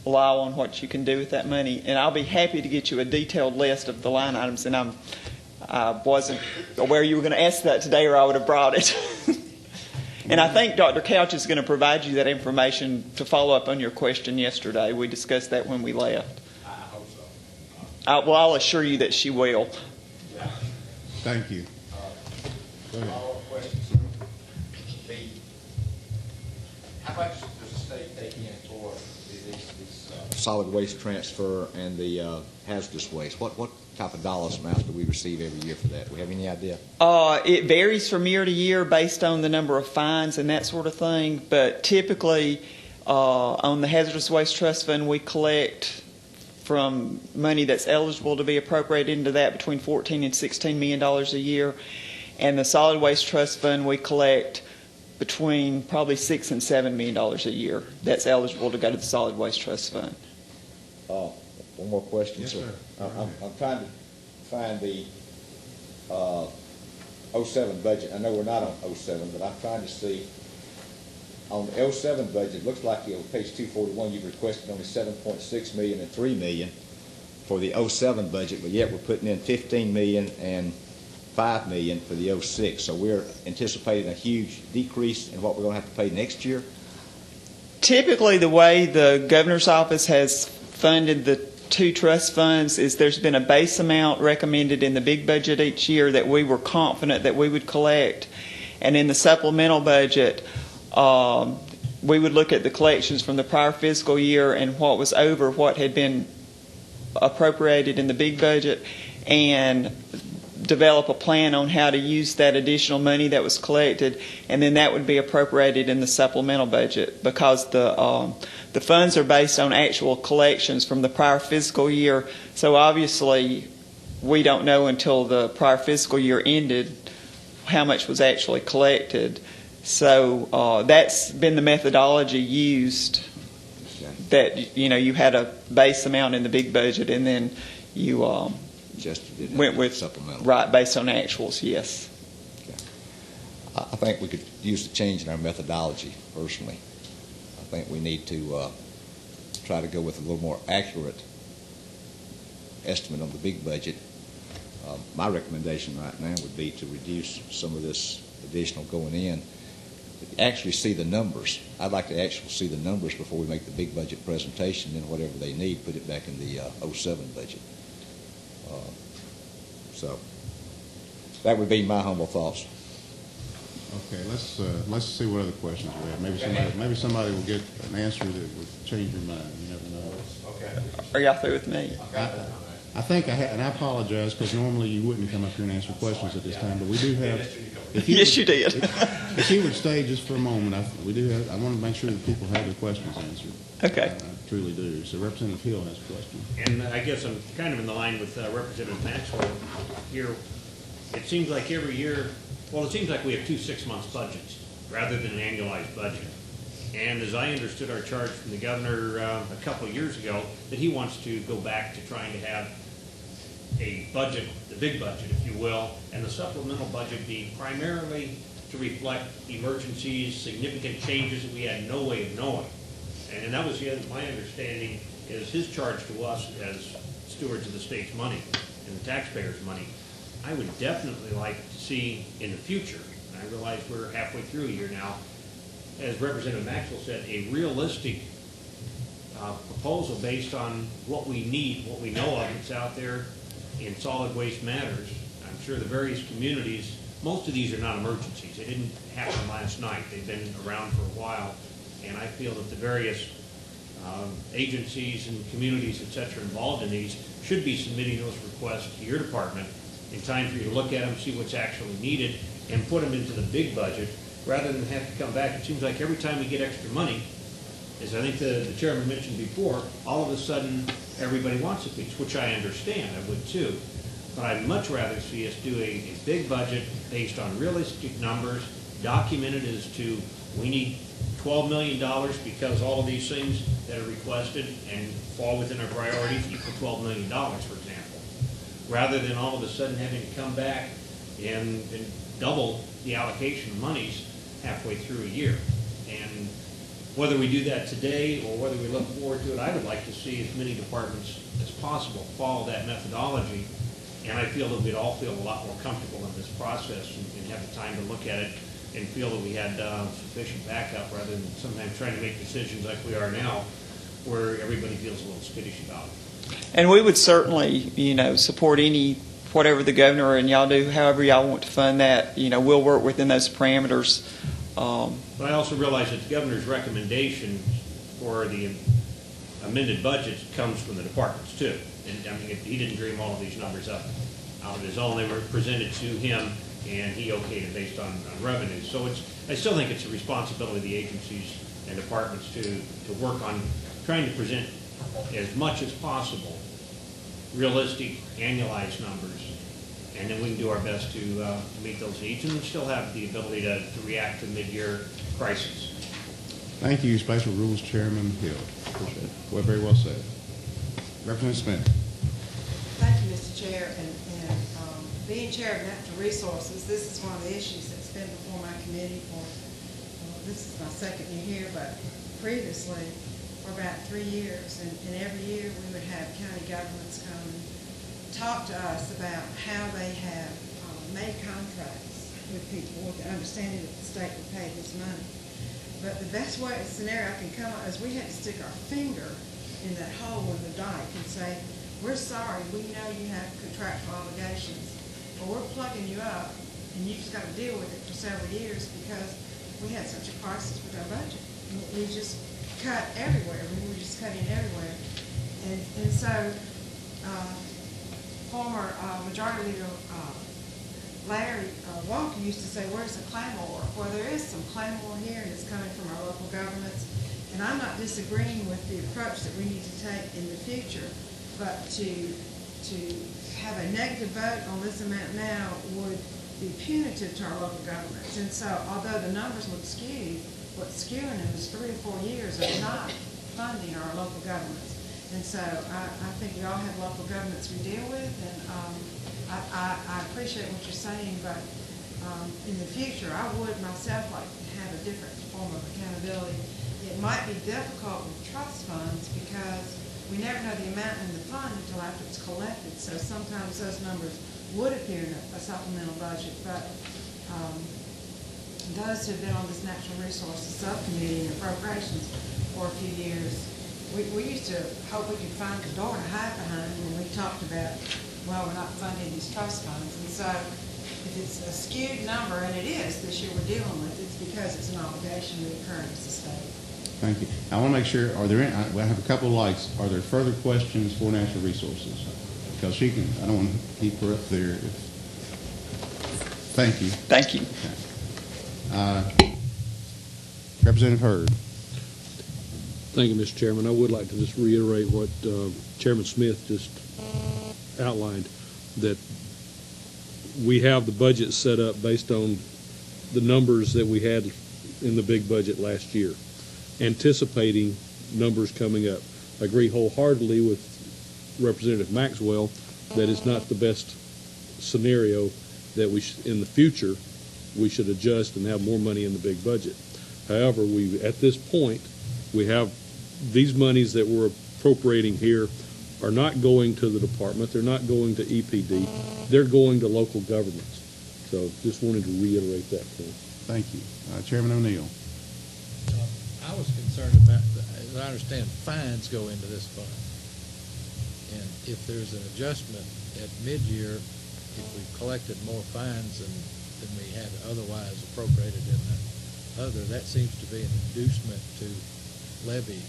law on what you can do with that money. And I'll be happy to get you a detailed list of the line items. And I wasn't aware you were going to ask that today, or I would have brought it. And I think Dr. Couch is going to provide you that information to follow up on your question yesterday. We discussed that when we left. I hope so. Well, I'll assure you that she will. Thank you. Go ahead. Follow-up questions. How much does the state take in for these solid waste transfer and the hazardous waste? What type of dollars amounts do we receive every year for that? Do we have any idea? It varies from year to year based on the number of fines and that sort of thing. But typically, on the Hazardous Waste Trust Fund, we collect from money that's eligible to be appropriated into that between $14 and $16 million a year. And the Solid Waste Trust Fund, we collect between probably $6 and $7 million a year that's eligible to go to the Solid Waste Trust Fund. One more question. Yes, sir. I'm trying to find the 07 budget. I know we're not on 07, but I'm trying to see on the 07 budget. It looks like on page 241 you've requested only $7.6 million and $3 million for the 07 budget, but yet we're putting in $15 million and $5 million for the 06. So we're anticipating a huge decrease in what we're going to have to pay next year. Typically, the way the governor's office has funded the two trust funds is there's been a base amount recommended in the big budget each year that we were confident that we would collect. And in the supplemental budget, we would look at the collections from the prior fiscal year and what was over what had been appropriated in the big budget. And develop a plan on how to use that additional money that was collected, and then that would be appropriated in the supplemental budget, because the funds are based on actual collections from the prior fiscal year. So obviously, we don't know until the prior fiscal year ended how much was actually collected. So that's been the methodology used. That you had a base amount in the big budget, and then you went with supplemental. Right, based on actuals. Yes. Okay. I think we could use the change in our methodology. Personally, I think we need to try to go with a little more accurate estimate on the big budget. My recommendation right now would be to reduce some of this additional going in. Actually see the numbers. I'd like to actually see the numbers before we make the big budget presentation, and whatever they need, put it back in the 07 budget. So that would be my humble thoughts. Okay, let's see what other questions we have. Maybe somebody will get an answer that would change your mind. You never know. Okay. Are y'all through with me? I think and I apologize, because normally you wouldn't come up here and answer questions at this time, but we do have. Yes, you did. If you would stay just for a moment, I want to make sure that people have their questions answered. Okay. I truly do. So Representative Hill has a question. And I guess I'm kind of in the line with Representative Maxwell here. It seems like every year, well, it seems like we have 2 6-month budgets rather than an annualized budget. And as I understood our charge from the governor a couple of years ago, that he wants to go back to trying to have a budget, the big budget, if you will, and the supplemental budget be primarily to reflect emergencies, significant changes that we had no way of knowing. And that was my understanding, is his charge to us as stewards of the state's money and the taxpayers' money. I would definitely like to see in the future, and I realize we're halfway through a year now, as Representative Maxwell said, a realistic proposal based on what we need, what we know of that's out there in solid waste matters. I'm sure the various communities, most of these are not emergencies. They didn't happen last night. They've been around for a while. And I feel that the various agencies and communities, et cetera, involved in these should be submitting those requests to your department in time for you to look at them, see what's actually needed, and put them into the big budget rather than have to come back. It seems like every time we get extra money, as I think the chairman mentioned before, all of a sudden everybody wants a piece, which I understand, I would too. But I'd much rather see us do a big budget based on realistic numbers, documented as to we need $12 million because all of these things that are requested and fall within our priorities equal $12 million, for example, rather than all of a sudden having to come back and double the allocation of monies halfway through a year. And whether we do that today or whether we look forward to it, I would like to see as many departments as possible follow that methodology. And I feel that we'd all feel a lot more comfortable in this process and have the time to look at it and feel that we had sufficient backup rather than sometimes trying to make decisions like we are now where everybody feels a little skittish about it. And we would certainly, support whatever the governor and y'all do, however y'all want to fund that. We'll work within those parameters. But I also realize that the governor's recommendation for the amended budget comes from the departments too. And I mean, he didn't dream all of these numbers up out of his own. They were presented to him, and he okayed it based on revenue. So I still think it's a responsibility of the agencies and departments to work on trying to present as much as possible realistic annualized numbers, and then we can do our best to meet those needs and still have the ability to react to mid-year crises. Thank you, Special Rules Chairman Hill. Appreciate it. Well, very well said. Representative Smith. Thank you, Mr. Chair. And being Chair of Natural Resources, this is one of the issues that's been before my committee for, this is my second year here, but previously for about 3 years. And every year we would have county governments come and talk to us about how they have made contracts with people with the understanding that the state would pay this money. But the best way, scenario I can come up is we had to stick our finger in that hole in the dike and say, we're sorry, we know you have contractual obligations, but we're plugging you up and you just got to deal with it for several years because we had such a crisis with our budget. And we just cut everywhere. We were just cutting everywhere. And so former Majority Leader Larry Walker used to say, where's the claymore? Well, there is some claymore here, and it's coming from our local governments. And I'm not disagreeing with the approach that we need to take in the future, but to have a negative vote on this amount now would be punitive to our local governments. And so, although the numbers look skewed, what's skewing them is 3 or 4 years of not funding our local governments. And so, I think we all have local governments we deal with, and I appreciate what you're saying, but in the future, I would myself like to have a different form of accountability. It might be difficult with trust funds because we never know the amount in the fund until after it's collected. So sometimes those numbers would appear in a supplemental budget, but those who have been on this Natural Resources Subcommittee and Appropriations for a few years, we used to hope we could find the door to hide behind when we talked about, well, we're not funding these trust funds. And so if it's a skewed number, and it is this year we're dealing with, it's because it's an obligation we incur as a state. Thank you. I want to make sure, are there any, I have a couple of lights. Are there further questions for Natural Resources? Because she can, I don't want to keep her up there. Thank you. Thank you. Okay. Representative Hurd. Thank you, Mr. Chairman. I would like to just reiterate what Chairman Smith just outlined, that we have the budget set up based on the numbers that we had in the big budget last year, anticipating numbers coming up. I agree wholeheartedly with Representative Maxwell that it's not the best scenario, that we in the future we should adjust and have more money in the big budget. However, at this point, we have these monies that we're appropriating here are not going to the department. They're not going to EPD. They're going to local governments. So just wanted to reiterate that point. Thank you. Chairman O'Neill. I was concerned about, as I understand, fines go into this fund. And if there's an adjustment at mid-year, if we've collected more fines than we had otherwise appropriated in the other, that seems to be an inducement to levy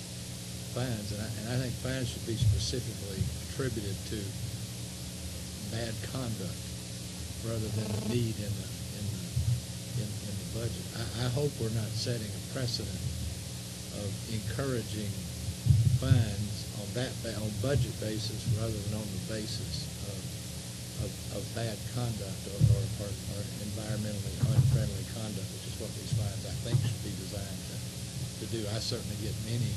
fines. And I think fines should be specifically attributed to bad conduct rather than the need in the budget. I hope we're not setting a precedent of encouraging fines on budget basis rather than on the basis of bad conduct or environmentally unfriendly conduct, which is what these fines, I think, should be designed to do. I certainly get many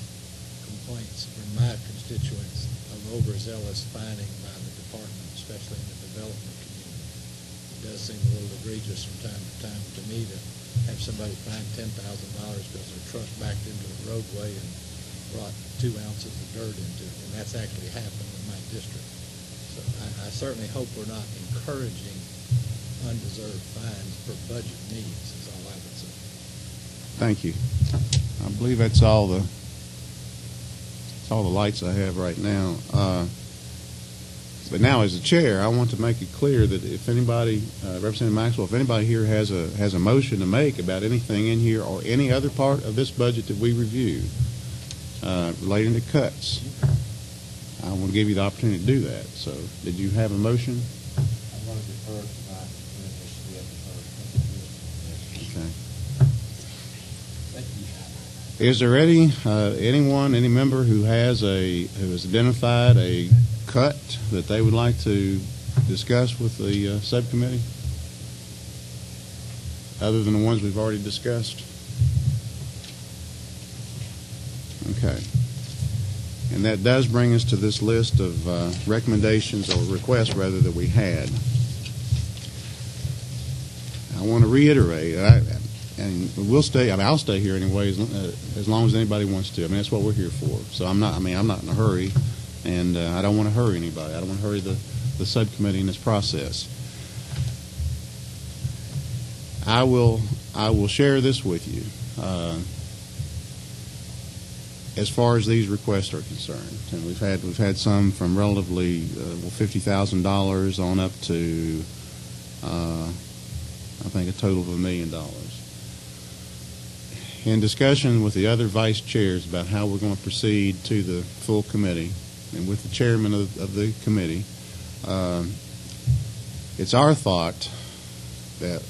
complaints from my constituents of overzealous fining by the department, especially in the development community. It does seem a little egregious from time to time to me to have somebody fine $10,000 because their truck backed into the roadway and brought 2 ounces of dirt into it, and that's actually happened in my district. So I certainly hope we're not encouraging undeserved fines for budget needs, is all I would say. Thank you. I believe that's all the lights I have right now. But now, as the chair, I want to make it clear that if anybody, Representative Maxwell, if anybody here has a motion to make about anything in here or any other part of this budget that we reviewed relating to cuts, I want to give you the opportunity to do that. So, did you have a motion? I'm going to defer tonight. Okay. Thank you. Is there any member who has identified a cut that they would like to discuss with the subcommittee, other than the ones we've already discussed? Okay. And that does bring us to this list of recommendations or requests, rather, that we had. I want to reiterate, and we'll stay. I'll stay here anyway as long as anybody wants to. That's what we're here for. So I'm not in a hurry, and I don't want to hurry anybody. I don't want to hurry the subcommittee in this process. I will share this with you. As far as these requests are concerned, and we've had some from relatively $50,000 on up to I think a total of $1 million. In discussion with the other vice chairs about how we're going to proceed to the full committee, and with the chairman of the committee, it's our thought that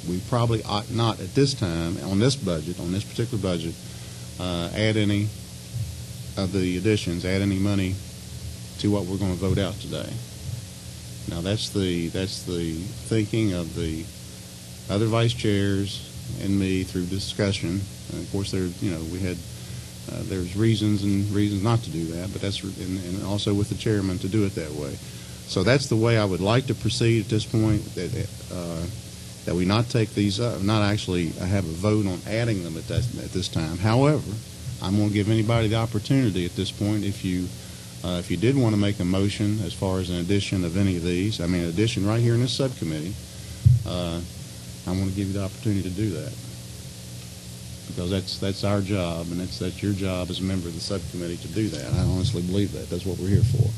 we probably ought not at this time, on this budget, on this particular budget, add any of the additions, add any money to what we're going to vote out today. Now that's the thinking of the other vice chairs and me through discussion. And of course, we had there's reasons not to do that, but that's and also with the chairman to do it that way. So that's the way I would like to proceed at this point. That we not take these up, not actually have a vote on adding them at this time. However, I'm going to give anybody the opportunity at this point, if you did want to make a motion as far as an addition of any of these, an addition right here in this subcommittee, I'm going to give you the opportunity to do that. Because that's our job, and that's your job as a member of the subcommittee to do that. I honestly believe that. That's what we're here for.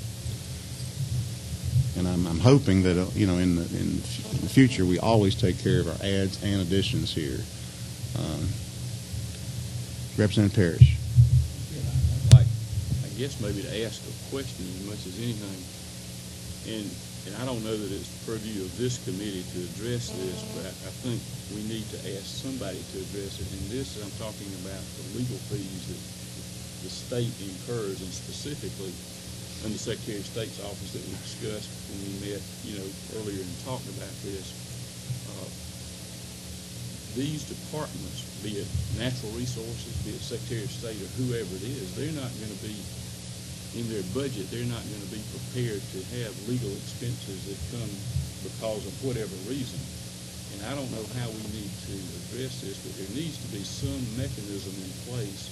And I'm hoping that in the future we always take care of our adds and additions here. Representative Parrish. I'd like, I guess, maybe to ask a question as much as anything. And I don't know that it's the purview of this committee to address this, but I think we need to ask somebody to address it. And this, I'm talking about the legal fees that the state incurs, and specifically under Secretary of State's office that we discussed when we met, earlier and talked about this. These departments, be it natural resources, be it Secretary of State or whoever it is, they're not going to be, in their budget, they're not going to be prepared to have legal expenses that come because of whatever reason. And I don't know how we need to address this, but there needs to be some mechanism in place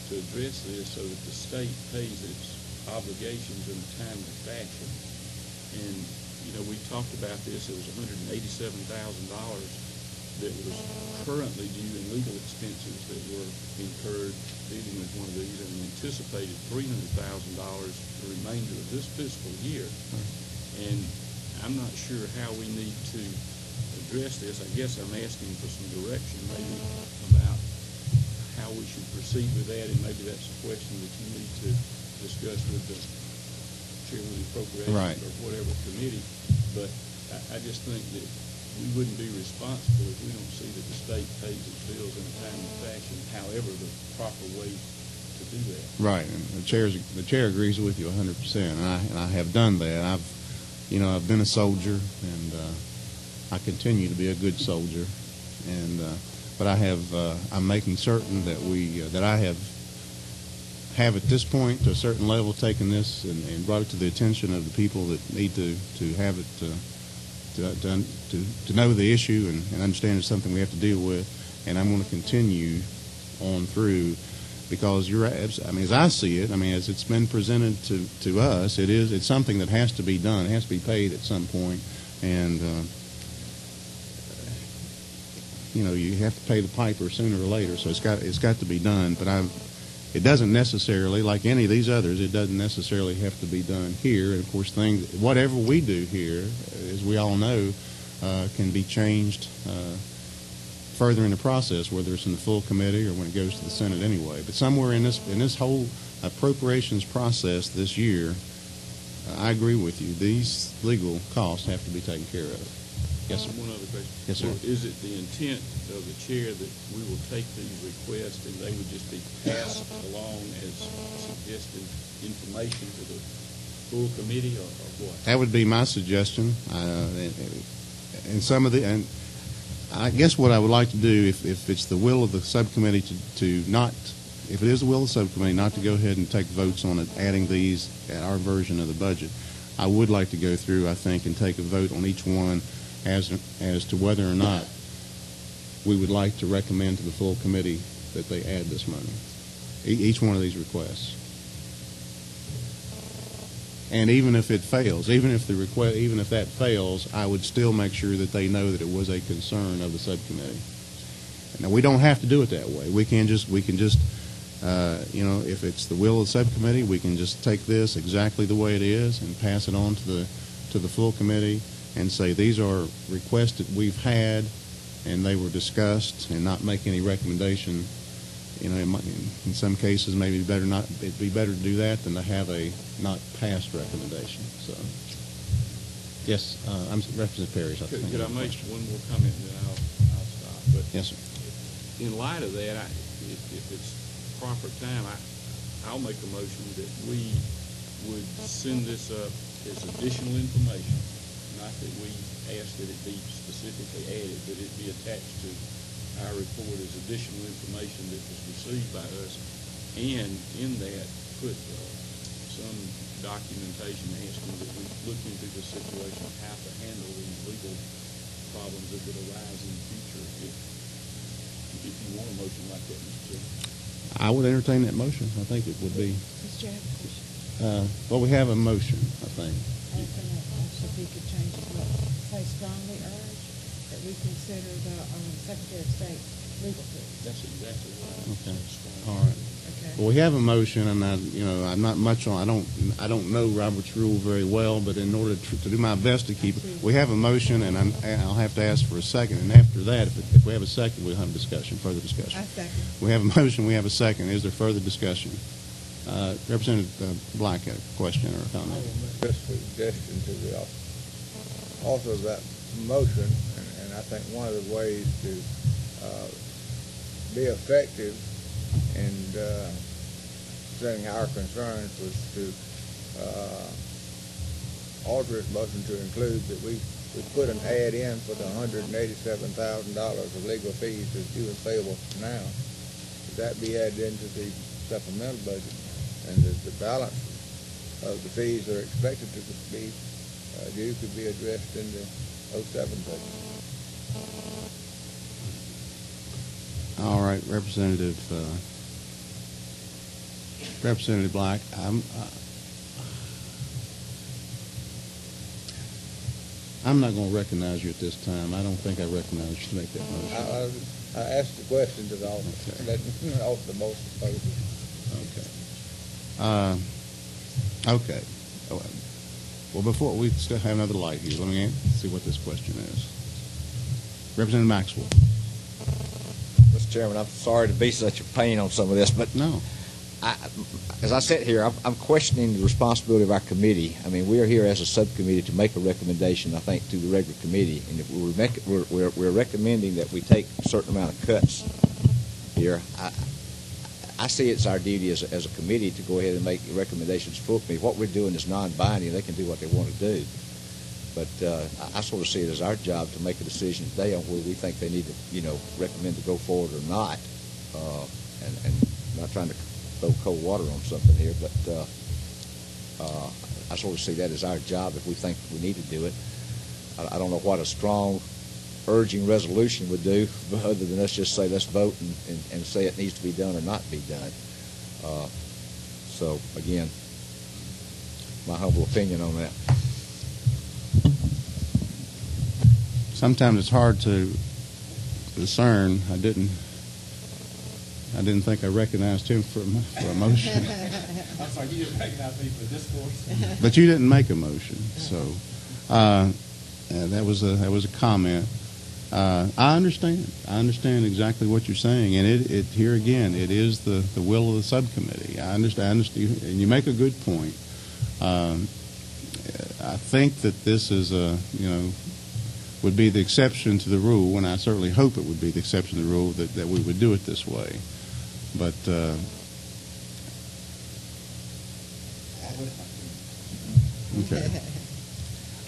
to address this so that the state pays its obligations in a timely fashion. And, we talked about this. It was $187,000 that was currently due in legal expenses that were incurred dealing with one of these, and an anticipated $300,000 the remainder of this fiscal year. And I'm not sure how we need to address this. I guess I'm asking for some direction maybe about how we should proceed with that, and maybe that's a question that you need to discuss with the chairman of the Appropriations or whatever committee. But I just think that we wouldn't be responsible if we don't see that the state pays its bills in a timely fashion, however the proper way to do that. Right, and the chair agrees with you 100%, and I have done that. I've been a soldier, and I continue to be a good soldier, and but I'm making certain that that I have at this point, to a certain level, taken this and brought it to the attention of the people that need to have it. To know the issue and understand it's something we have to deal with, and I'm going to continue on through, because as I see it, as it's been presented to us, it's something that has to be done. It has to be paid at some point, and you have to pay the piper sooner or later. So it's got to be done. But it doesn't necessarily, like any of these others, it doesn't necessarily have to be done here. And of course, whatever we do here, as we all know, can be changed further in the process, whether it's in the full committee or when it goes to the Senate anyway. But somewhere in this whole appropriations process this year, I agree with you. These legal costs have to be taken care of. Yes, sir. One other question. Yes, sir. Is it the intent of the chair that we will take these requests and they would just be passed along as suggested information to the full committee, or what? That would be my suggestion. And I guess what I would like to do, if it's the will of the subcommittee if it is the will of the subcommittee not to go ahead and take votes on it, adding these at our version of the budget, I would like to go through, I think, and take a vote on each one as to whether or not we would like to recommend to the full committee that they add this money, each one of these requests. And even if it fails, even if that fails, I would still make sure that they know that it was a concern of the subcommittee. Now, we don't have to do it that way. We can just if it's the will of the subcommittee, we can just take this exactly the way it is and pass it on to the full committee and say these are requests that we've had and they were discussed, and not make any recommendation. In some cases, maybe it'd be better to do that than to have a not passed recommendation. So Yes, I'm Representative Parrish. Could I make one more comment, and then I'll stop? But Yes, sir. in light of that, if it's proper time, I'll make a motion that we would send this up as additional information, not that we ask that it be specifically added, but it be attached to our report as additional information that was received by us, and in that, put some documentation asking that we look into the situation, how to handle these legal problems that would arise in the future if you want a motion like that, Mr. Chairman. I would entertain that motion. I think it would be, Mr. Chair, well, we have a motion, I think. also if he could change it to say strongly urge that we consider the Secretary of State legal fees. That's exactly right. Okay. All right. Okay. Well, we have a motion, and I'm not much on. I don't know Robert's rule very well, but in order to do my best to keep it, we have a motion, and I'll have to ask for a second. And after that, if we have a second, we'll have a discussion, further discussion. I second. We have a motion. We have a second. Is there further discussion? Representative Black had a question or a I comment. will make this suggestion to the author of that motion, and I think one of the ways to be effective in presenting our concerns was to alter his motion to include that we put an add in for the $187,000 of legal fees that's due and payable now. That be added into the supplemental budget, and the balance of the fees that are expected to be due could be addressed in the 07 budget. All right, Representative Black, I'm not going to recognize you at this time. I don't think I recognize you to make that motion. I asked the question to the author, Okay. let off the most opposed. Okay. Okay. Well, before we still have another light here, let me see what this question is. Representative Maxwell. Mr. Chairman, I'm sorry to be such a pain on some of this, but No. as I sit here, I'm questioning the responsibility of our committee. I mean, we are here as a subcommittee to make a recommendation, I think, to the regular committee, and if we're recommending that we take a certain amount of cuts here. I see it's our duty as a committee to go ahead and make recommendations to full committee. What we're doing is non-binding. They can do what they want to do. But I sort of see it as our job to make a decision today on whether we think they need to, recommend to go forward or not. And I'm not trying to throw cold water on something here, but I sort of see that as our job if we think we need to do it. I don't know what a strong urging resolution would do, other than us just say let's vote and say it needs to be done or not be done. So again, my humble opinion on that. Sometimes it's hard to discern. I didn't think I recognized him for a motion. I'm sorry, you didn't recognize me for discourse. But you didn't make a motion, so that was a comment. I understand exactly what you're saying, and it here again, it is the will of the subcommittee. I understand, and you make a good point. I think that this is would be the exception to the rule, and I certainly hope it would be the exception to the rule that we would do it this way. But okay.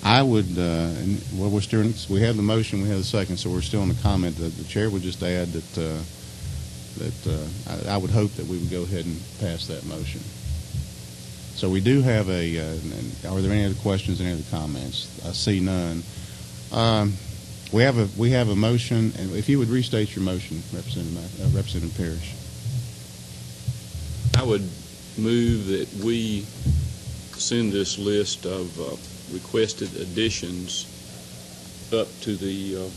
I would, well, we have the motion, we have the second, so we're still in the comment. The chair would just add that I would hope that we would go ahead and pass that motion. So we do have are there any other questions, any other comments? I see none. We have a motion, and if you would restate your motion, Representative Parrish. I would move that we send this list of requested additions up to the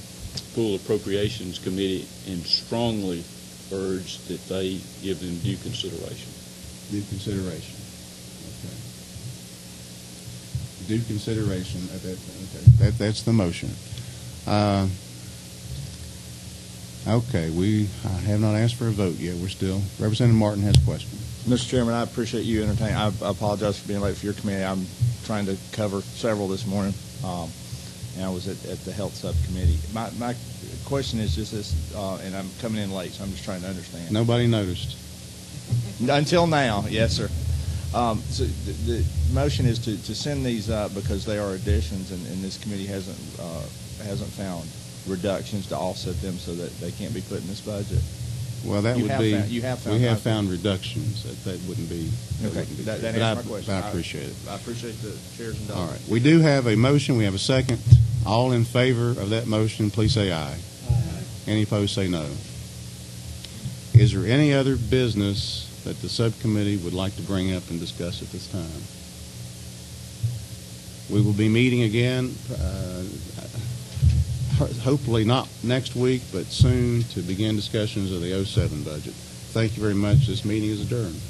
full Appropriations Committee and strongly urge that they give them due consideration. Due consideration. Okay. Due consideration. Okay. That's the motion. Okay. I have not asked for a vote yet. We're still. Representative Martin has a question. Mr. Chairman, I appreciate you entertaining. I apologize for being late for your committee. I'm trying to cover several this morning. and I was at the Health Subcommittee. My question is just this, and I'm coming in late, so I'm just trying to understand. Nobody noticed. Until now, yes, sir. So the motion is to send these up because they are additions, and this committee hasn't found reductions to offset them so that they can't be put in this budget. Well, that would be. You have found. We have found reductions. That wouldn't be. Okay, wouldn't be that true. answers my question. But I appreciate it. I appreciate the chair's indulgence. All right. We do have a motion. We have a second. All in favor of that motion, please say aye. Aye. Any opposed, say no. Is there any other business that the subcommittee would like to bring up and discuss at this time? We will be meeting again, hopefully not next week, but soon, to begin discussions of the 07 budget. Thank you very much. This meeting is adjourned.